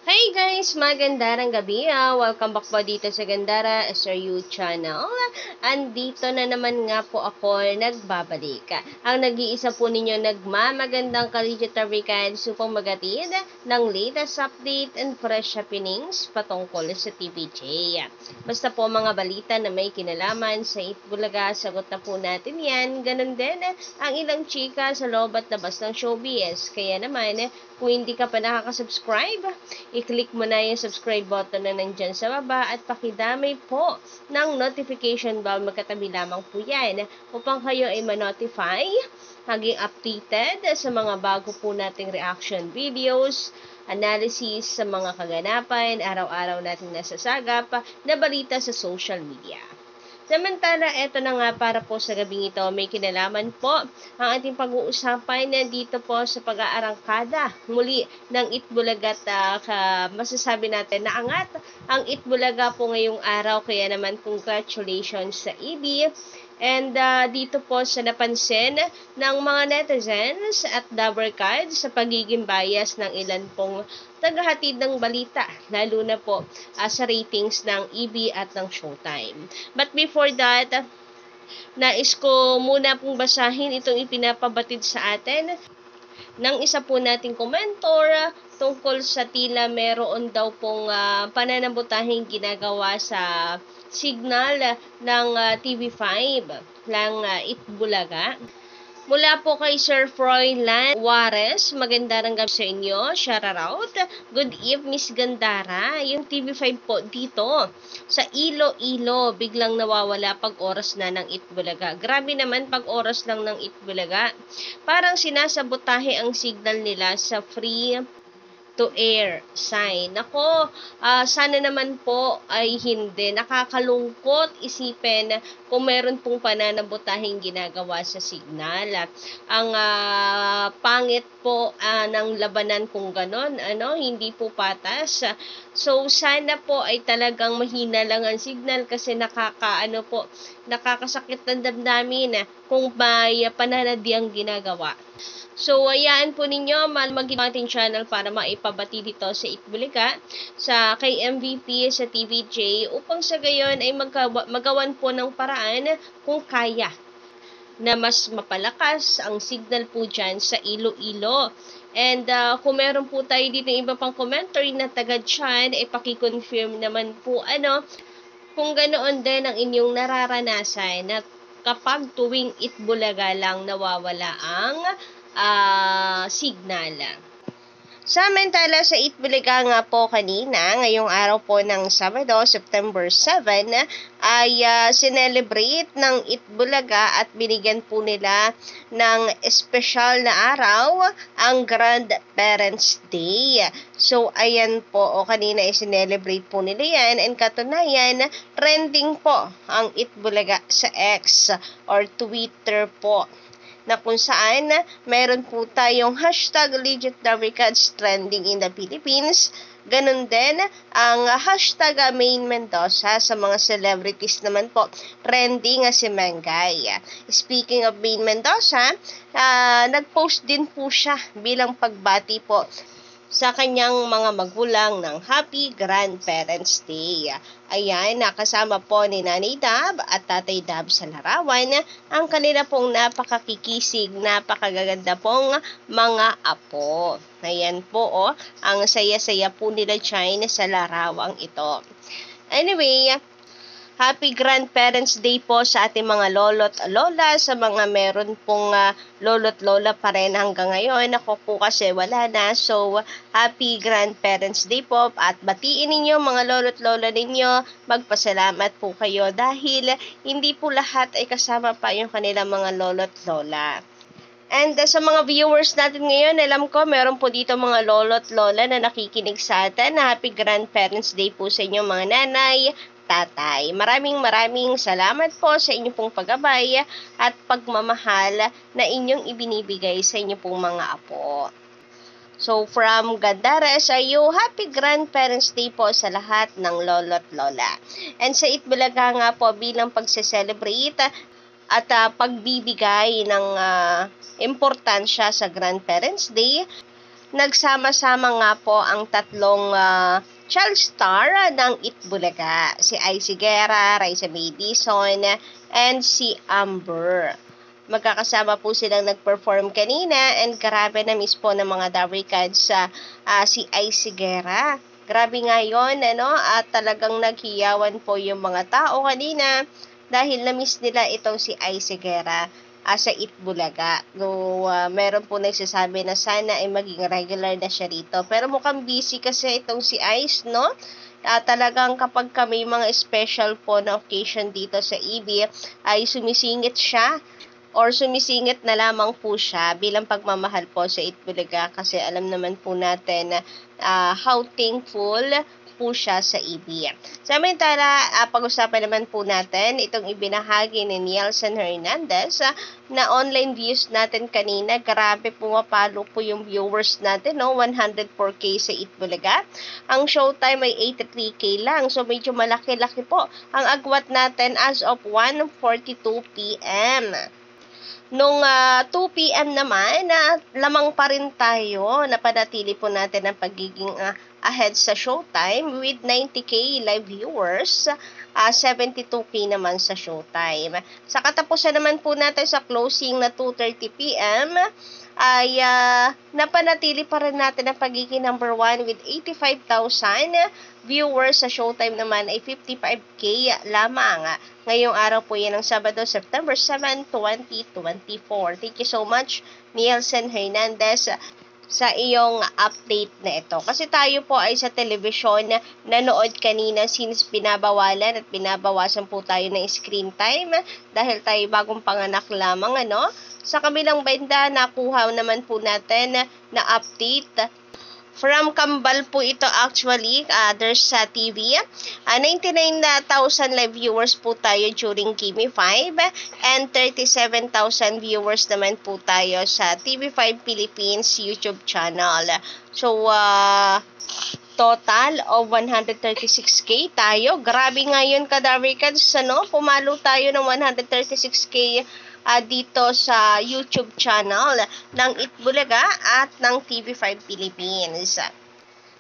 Hey guys! Magandang gabi. Welcome back po dito sa Gandara SRU channel. Andito na naman nga po ako nagbabalik. Ang nag-iisa po ninyo nagmamagandang kaligitarikan supang magatid ng latest update and fresh happenings patungkol sa TVJ. Basta po mga balita na may kinalaman sa Itbulaga, sagot na po natin yan. Ganon din ang ilang chika sa loob at labas ng showbiz. Kaya naman, kung hindi ka pa nakaka-subscribe, i-click mo na yung subscribe button na nandyan sa baba at pakidamay po ng notification bell. Magkatabi lamang po yan upang kayo ay ma-notify, maging updated sa mga bago po nating reaction videos, analysis sa mga kaganapan, araw-araw nating nasasagap na balita sa social media. Samantala, eto na nga para po sa gabing ito, may kinalaman po ang ating pag-uusapan na dito po sa pag-aarangkada muli ng Itbulaga at masasabi natin na angat ang Itbulaga po ngayong araw, kaya naman congratulations sa EB. And dito po sa napansin ng mga netizens at Dabarcad sa pagiging bias ng ilan pong tagahatid ng balita, lalo na po sa ratings ng EB at ng Showtime. But before that, nais ko muna pong basahin itong ipinapabatid sa atin ng isa po nating komentor tungkol sa tila meron daw pong pananabutahing ginagawa sa signal ng TV5 ng Itbulaga. Mula po kay Sir Froilan Juarez, maganda ng gabi sa inyo, shout out. Good eve, Miss Gandara. Yung TV5 po dito sa Iloilo, biglang nawawala pag oras na ng Itbulaga. Grabe naman pag oras lang ng Itbulaga. Parang sinasabotahe ang signal nila sa free to air sign. Ako, sana naman po ay hindi. Nakakalungkot isipin kung meron pong pananabutahing ginagawa sa signal. Ang pangit po ng labanan kung ganon, hindi po patas. So, sana po ay talagang mahina lang ang signal kasi nakakasakit ng damdamin kung may pananadyang ginagawa. So, hayaan po ninyo mag-in ating channel para maipabati dito sa Itbulaga, sa kay MVP, sa TVJ, upang sa gayon ay magawan po ng paraan kung kaya na mas mapalakas ang signal po dyan sa Iloilo. And kung meron po tayo dito iba pang commentary na taga dyan, pakiconfirm naman po kung ganoon din ang inyong nararanasan na kapag tuwing Itbulaga lang nawawala ang signal. Samantala sa Itbulaga nga po kanina, ngayong araw po ng Sabado, September 7, ay sinelebrate ng Itbulaga at binigyan po nila ng espesyal na araw ang Grandparents' Day. So, ayan po, kanina ay sinelebrate po nila yan, and katunayan, trending po ang Itbulaga sa X or Twitter po, na kung saan meron po tayong hashtag Legit Dabarcads trending in the Philippines. Ganun din ang hashtag Main Mendoza sa mga celebrities naman po. Trending si Mengay. Speaking of Main Mendoza, nag-post din po siya bilang pagbati po sa kanyang mga magulang ng Happy Grandparents Day. Ayan, nakasama po ni Nanay Dab at Tatay Dab sa larawan ang kanila pong napakakikisig, napakagaganda pong mga apo. Ayan po, ang saya-saya po nila dyan sa larawang ito. Anyway, Happy Grandparents Day po sa ating mga lolo't lola, sa mga meron pong lolo't lola pa rin hanggang ngayon. Ako po kasi wala na. So, Happy Grandparents Day po at batiin ninyo mga lolo't lola ninyo. Magpasalamat po kayo dahil hindi po lahat ay kasama pa yung kanilang mga lolo't lola. And sa mga viewers natin ngayon, alam ko meron po dito mga lolo't lola na nakikinig sa atin. Happy Grandparents Day po sa inyo mga nanay, tatay. Maraming salamat po sa inyong pong paggabay at pagmamahal na inyong ibinibigay sa inyong pong mga apo. So, from Gandara SRU, Happy Grandparents Day po sa lahat ng lolo't lola. And sa Itbulaga nga po bilang pagse-celebrate at pagbibigay ng importansya sa Grandparents Day, nagsama-sama nga po ang tatlong child star ng Itbulaga. Si Icy Guerra, Raisa May Dizon, and si Amber. Magkakasama po silang nag-perform kanina and grabe na miss po ng mga Dabricans sa si Icy Guerra. Grabe nga yun, at talagang naghiyawan po yung mga tao kanina dahil na-miss nila itong si Icy Guerra sa Itbulaga. Meron po nagsasabi na sana ay maging regular na siya rito. Pero mukhang busy kasi itong si Ice, no? Talagang kapag may mga special po na occasion dito sa EB, ay sumisingit siya or sumisingit na lamang po siya bilang pagmamahal po sa Itbulaga kasi alam naman po natin how thankful po siya sa EB. Samantala, pag-usapan naman po natin itong ibinahagi ni Nielsen Hernandez na online views natin kanina. Grabe, pumapalo po yung viewers natin, no? 104K sa Itbulaga. Ang showtime ay 83K lang. So, medyo malaki-laki po ang agwat natin as of 1:42 p.m. Nung 2 p.m. naman, lamang pa rin tayo. Napanatili po natin ang pagiging ahead sa showtime with 90K live viewers, 72K naman sa showtime. Sa katapusan naman po natin sa closing na 2:30 p.m., ay napanatili pa rin natin ang pagiging number 1 with 85,000 viewers. Sa showtime naman ay 55K lamang. Ngayong araw po yan ng Sabado, September 7, 2024. Thank you so much, Nielsen Hernandez, sa iyong update na ito. Kasi tayo po ay sa telebisyon nanood kanina since binabawalan at binabawasan po tayo ng screen time dahil tayo bagong panganak lamang, Sa kabilang banda, nakuha naman po natin na update from Kambal po ito actually, there's sa TV. 99,000 live viewers po tayo during Gimme 5 and 37,000 viewers naman po tayo sa TV5 Philippines YouTube channel. So, total of 136K tayo. Grabe nga yun, Kadarikans, pumalo tayo ng 136K dito sa YouTube channel ng Itbulaga at ng TV5 Philippines.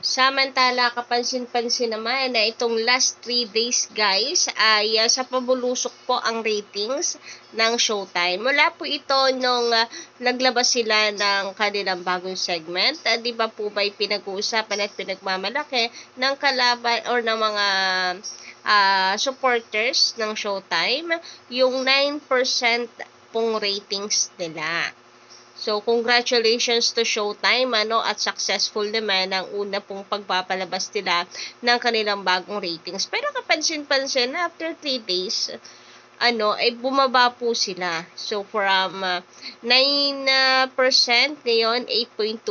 Samantala, kapansin-pansin naman na itong last 3 days guys ay sa pabulusok po ang ratings ng Showtime. Mula po ito nung naglabas sila ng kanilang bagong segment. Di ba po ba'y pinag-uusapan at pinagmamalaki ng kalaban or ng mga supporters ng Showtime yung 9% pong ratings nila. So, congratulations to Showtime, at successful naman ang una pong pagpapalabas nila ng kanilang bagong ratings. Pero kapansin-pansin na after 3 days, ay bumaba po sila. So, from 9% ngayon, 8.2%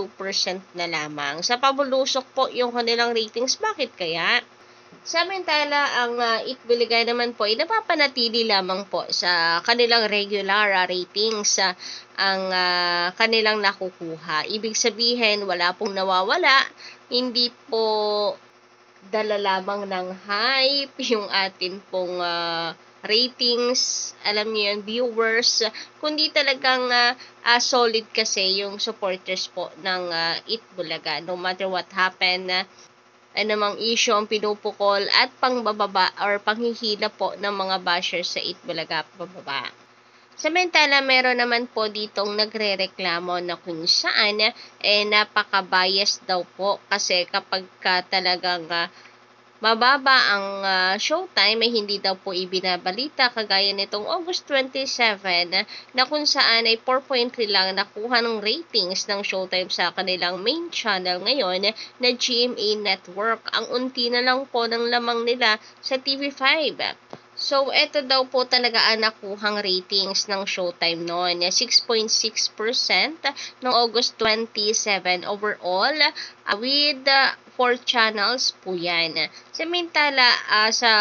na lamang. Sa pabulusok po yung kanilang ratings, bakit kaya? Samantala, ang Itbulaga naman po ay napapanatili lamang po sa kanilang regular ratings ang kanilang nakukuha. Ibig sabihin, wala pong nawawala, hindi po dala lamang ng hype yung atin pong ratings, alam niyo yan, viewers, kundi talagang solid kasi yung supporters po ng Itbulaga. No matter what happen, anumang issue ang pinupukol at pangbababa or panghihila po ng mga bashers sa Itbulaga pababa. Samantala, meron naman po ditong nagre-reklamo na kung saan napaka-bias daw po kasi kapag talagang mababa ang showtime ay hindi daw po ibinabalita kagaya nitong August 27 na kung saan ay 4.3 lang nakuha ng ratings ng showtime sa kanilang main channel ngayon na GMA Network. Ang unti na lang po ng lamang nila sa TV5. So, eto daw po talaga ang nakuhang ratings ng showtime noon. 6.6% noong August 27 overall with 4 channels po yan. Samantala, sa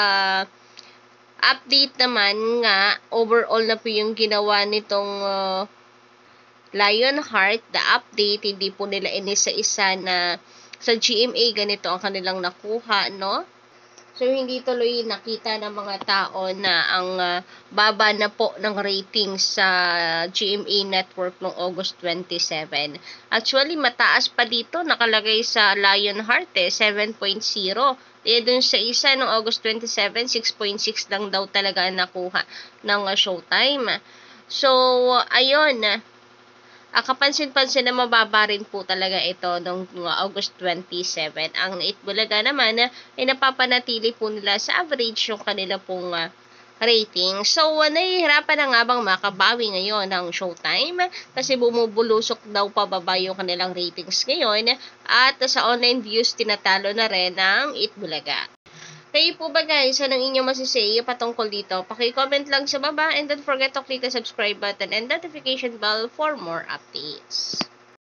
update naman nga, overall na po yung ginawa nitong Lionheart, the update, hindi po nila inisa-isa na sa GMA ganito ang kanilang nakuha, So, hindi tuloy nakita ng mga tao na ang baba na po ng rating sa GMA Network noong August 27. Actually, mataas pa dito. Nakalagay sa Lionheart 7.0. Dun sa isa noong August 27, 6.6 lang daw talaga nakuha ng Showtime. So, ayun. Kapansin-pansin na mababa rin po talaga ito noong August 27. Ang Itbulaga naman ay napapanatili po nila sa average yung kanila pong rating. So, nahihirapan na nga bang makabawi ngayon ng Showtime kasi bumubulusok daw pababa yung kanilang ratings ngayon at sa online views tinatalo na rin ng Itbulaga. Kayo po ba guys, anong inyong masisay patungkol dito? Paki-comment lang sa baba and don't forget to click the subscribe button and notification bell for more updates.